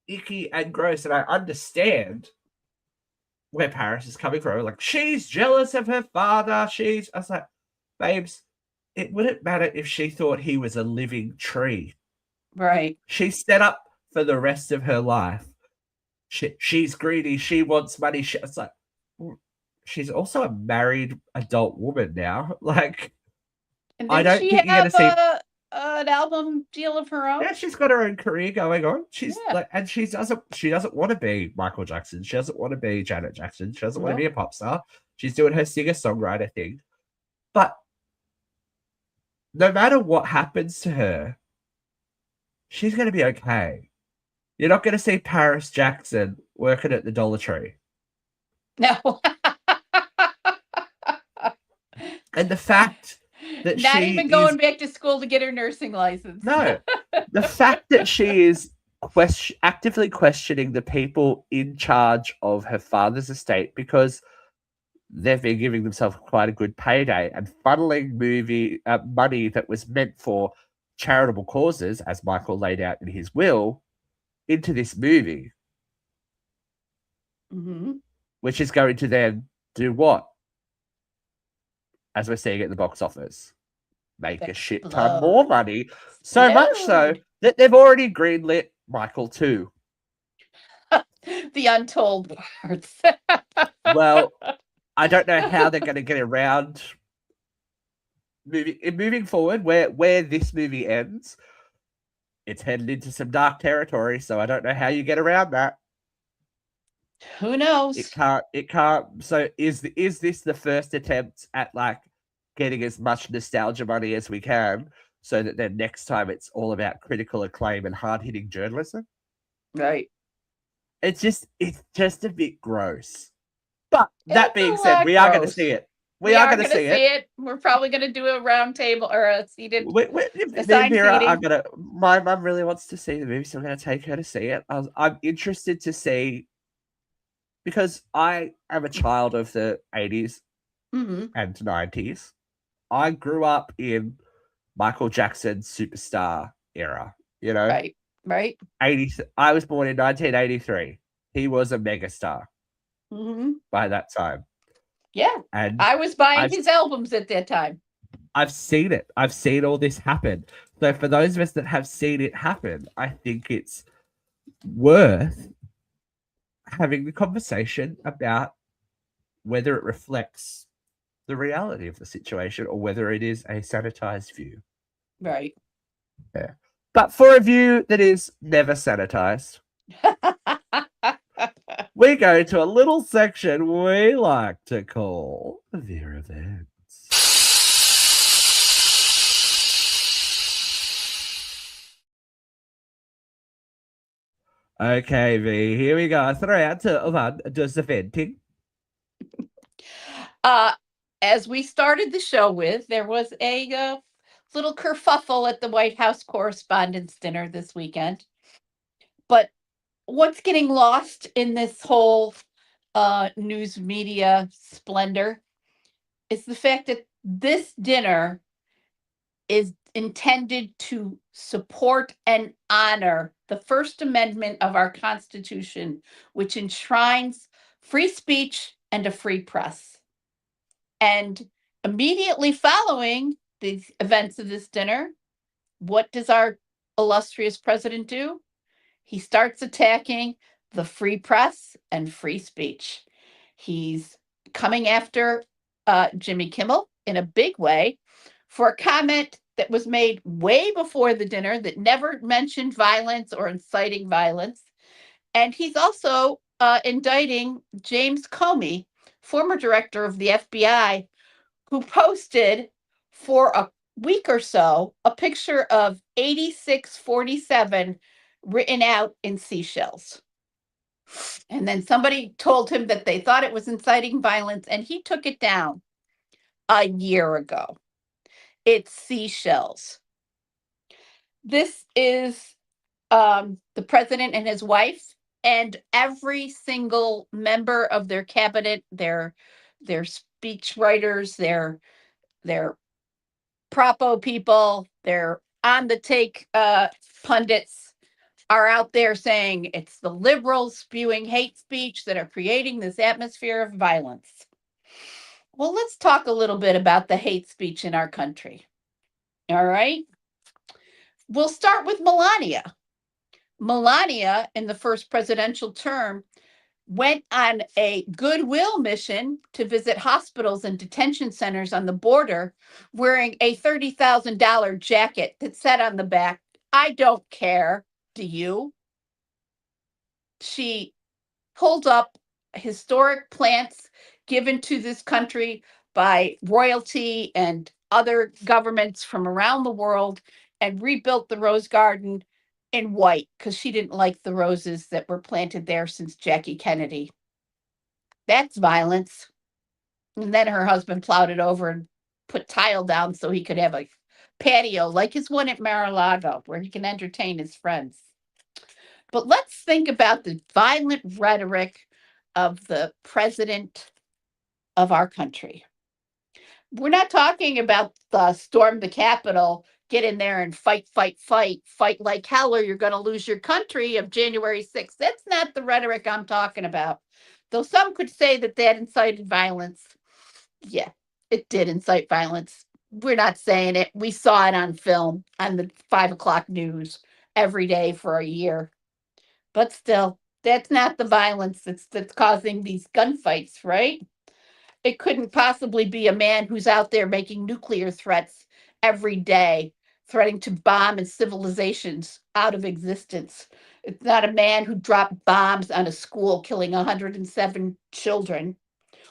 icky and gross, and I understand where Paris is coming from. Like, she's jealous of her father. I was like, babes, it wouldn't matter if she thought he was a living tree. Right. She's set up for the rest of her life. She's greedy. She wants money. It's like, she's also a married adult woman now. Like, And I don't she think you're going to see an album deal of her own. Yeah, she's got her own career going on. She's like, and she doesn't want to be Michael Jackson. She doesn't want to be Janet Jackson. She doesn't want to be a pop star. She's doing her singer-songwriter thing. But no matter what happens to her, she's going to be okay. You're not going to see Paris Jackson working at the Dollar Tree. No. And the fact that not even going back to school to get her nursing license. No. The fact that she is actively questioning the people in charge of her father's estate because they've been giving themselves quite a good payday and funneling money that was meant for charitable causes, as Michael laid out in his will, into this movie. Mm-hmm. Which is going to then do what? As we're seeing at the box office. Make a shit ton more money. So much so that they've already greenlit Michael 2. The untold parts. Well, I don't know how they're going to get around moving forward. Where this movie ends, it's headed into some dark territory. So I don't know how you get around that. Who knows? It can't. So is this the first attempt at like getting as much nostalgia money as we can, so that then next time it's all about critical acclaim and hard-hitting journalism? Right. It's just a bit gross. But that being said, we are going to see it. We are going to see it. We're probably going to do a round table or a seated. My mum really wants to see the movie, so I'm going to take her to see it. I'm interested to see, because I am a child of the 80s and 90s. I grew up in Michael Jackson's superstar era, Right. I was born in 1983. He was a megastar by that time. Yeah. And I was buying his albums at that time. I've seen it. I've seen all this happen. So for those of us that have seen it happen, I think it's worth having the conversation about whether it reflects the reality of the situation or whether it is a sanitized view. Right. Yeah. But for a view that is never sanitized, we go to a little section we like to call Their Events. Okay, V, here we go. 3, 2, 1. Does the venting? As we started the show with, there was a little kerfuffle at the White House Correspondents' Dinner this weekend. But what's getting lost in this whole news media splendor is the fact that this dinner is intended to support and honor the First Amendment of our Constitution, which enshrines free speech and a free press. And immediately following the events of this dinner, what does our illustrious president do? He starts attacking the free press and free speech. He's coming after Jimmy Kimmel in a big way for a comment that was made way before the dinner that never mentioned violence or inciting violence. And he's also indicting James Comey, former director of the FBI, who posted for a week or so a picture of 8647 written out in seashells. And then somebody told him that they thought it was inciting violence, and he took it down a year ago. It's seashells. This is the president and his wife, and every single member of their cabinet, their speech writers, their propo people, their on the take pundits are out there saying it's the liberals spewing hate speech that are creating this atmosphere of violence. Well, let's talk a little bit about the hate speech in our country. All right. We'll start with Melania. Melania, in the first presidential term, went on a goodwill mission to visit hospitals and detention centers on the border wearing a $30,000 jacket that said on the back, "I don't care. Do you?" She pulled up historic plants given to this country by royalty and other governments from around the world and rebuilt the rose garden in white because she didn't like the roses that were planted there since Jackie Kennedy. That's violence. And then her husband plowed it over and put tile down so he could have a patio like his one at Mar-a-Lago where he can entertain his friends. But let's think about the violent rhetoric of the president of our country. We're not talking about the storm the Capitol, get in there and fight like hell, or you're going to lose your country of January 6th. That's not the rhetoric I'm talking about. Though some could say that that incited violence. Yeah, it did incite violence. We're not saying it. We saw it on film on the 5 o'clock news every day for a year. But still, that's not the violence that's causing these gunfights, right? It couldn't possibly be a man who's out there making nuclear threats every day, threatening to bomb civilizations out of existence. It's not a man who dropped bombs on a school, killing 107 children,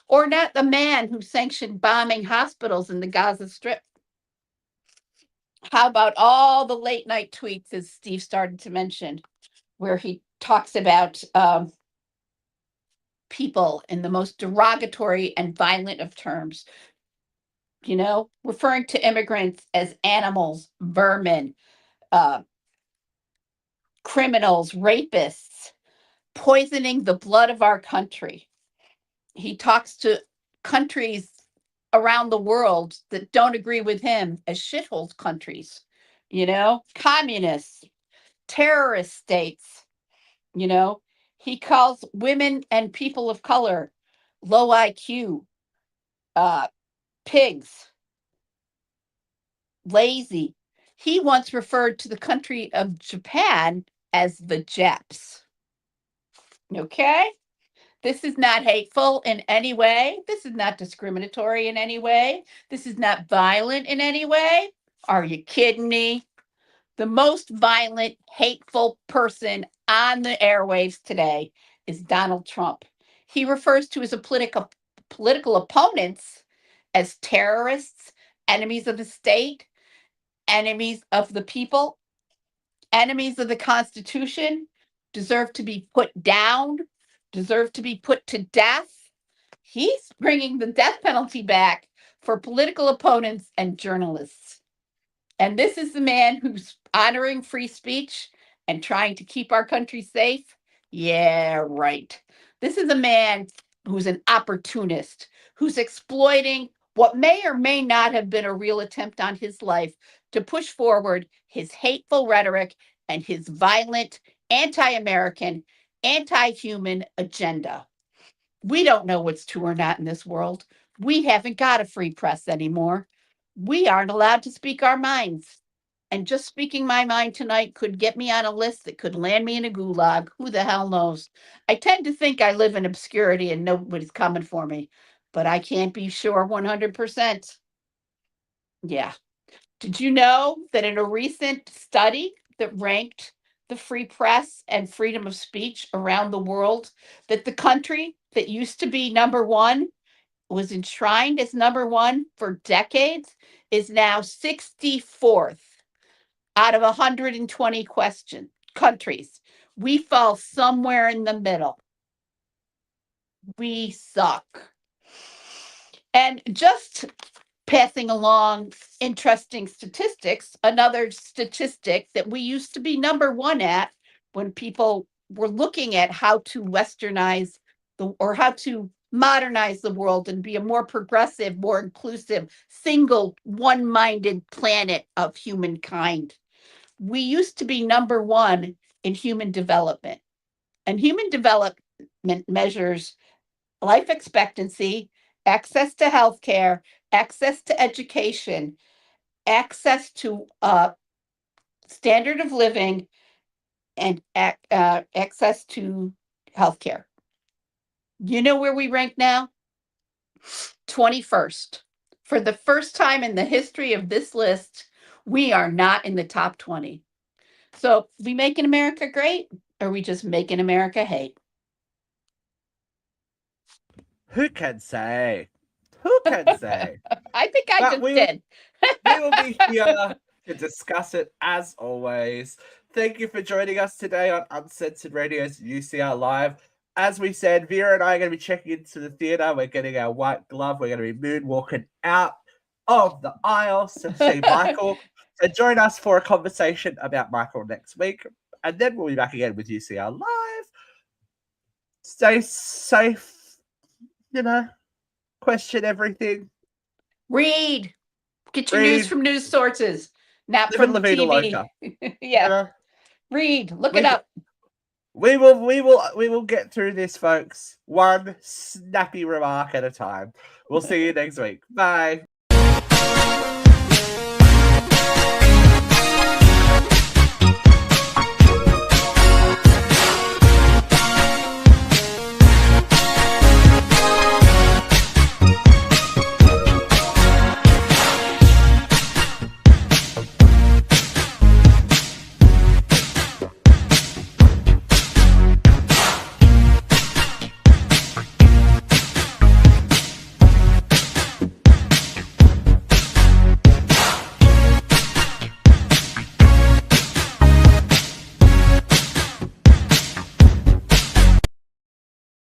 or not the man who sanctioned bombing hospitals in the Gaza Strip. How about all the late night tweets, as Steve started to mention, where he talks about people in the most derogatory and violent of terms, referring to immigrants as animals, vermin, criminals, rapists, poisoning the blood of our country. He talks to countries around the world that don't agree with him as shithole countries, communists, terrorist states. He calls women and people of color low IQ, pigs, lazy. He once referred to the country of Japan as the Japs. Okay? This is not hateful in any way. This is not discriminatory in any way. This is not violent in any way. Are you kidding me? The most violent, hateful person on the airwaves today is Donald Trump. He refers to his political opponents as terrorists, enemies of the state, enemies of the people, enemies of the Constitution, deserve to be put down, deserve to be put to death. He's bringing the death penalty back for political opponents and journalists. And this is the man who's honoring free speech and trying to keep our country safe. Yeah, right. This is a man who's an opportunist, who's exploiting what may or may not have been a real attempt on his life to push forward his hateful rhetoric and his violent, anti American, anti human agenda. We don't know what's true or not in this world. We haven't got a free press anymore. We aren't allowed to speak our minds. And just speaking my mind tonight could get me on a list that could land me in a gulag. Who the hell knows? I tend to think I live in obscurity and nobody's coming for me, but I can't be sure 100%. Yeah. Did you know that in a recent study that ranked the free press and freedom of speech around the world, that the country that used to be number one was enshrined as number one for decades is now 64th out of 120 countries. We fall somewhere in the middle. We suck. And just passing along interesting statistics, another statistic that we used to be number one at when people were looking at how to westernize or how to modernize the world and be a more progressive, more inclusive, single, one-minded planet of humankind. We used to be number one in human development. And human development measures life expectancy, access to healthcare, access to education, access to standard of living, and access to healthcare. You know where we rank now? 21st. For the first time in the history of this list, we are not in the top 20. So, we making America great, or are we just making America hate? Who can say? Who can say? I think I But just we did. will be here to discuss it as always. Thank you for joining us today on Uncensored Radio's UCR Live. As we said, Vera and I are going to be checking into the theatre. We're getting our white glove. We're going to be moonwalking out of the aisles to see Michael. So join us for a conversation about Michael next week. And then we'll be back again with UCR Live. Stay safe, question everything. Read. Get your news from news sources, not Live from in La Vida TV. Loca. Yeah. Read. Look it up. We will get through this, folks. One snappy remark at a time. We'll see you next week. Bye.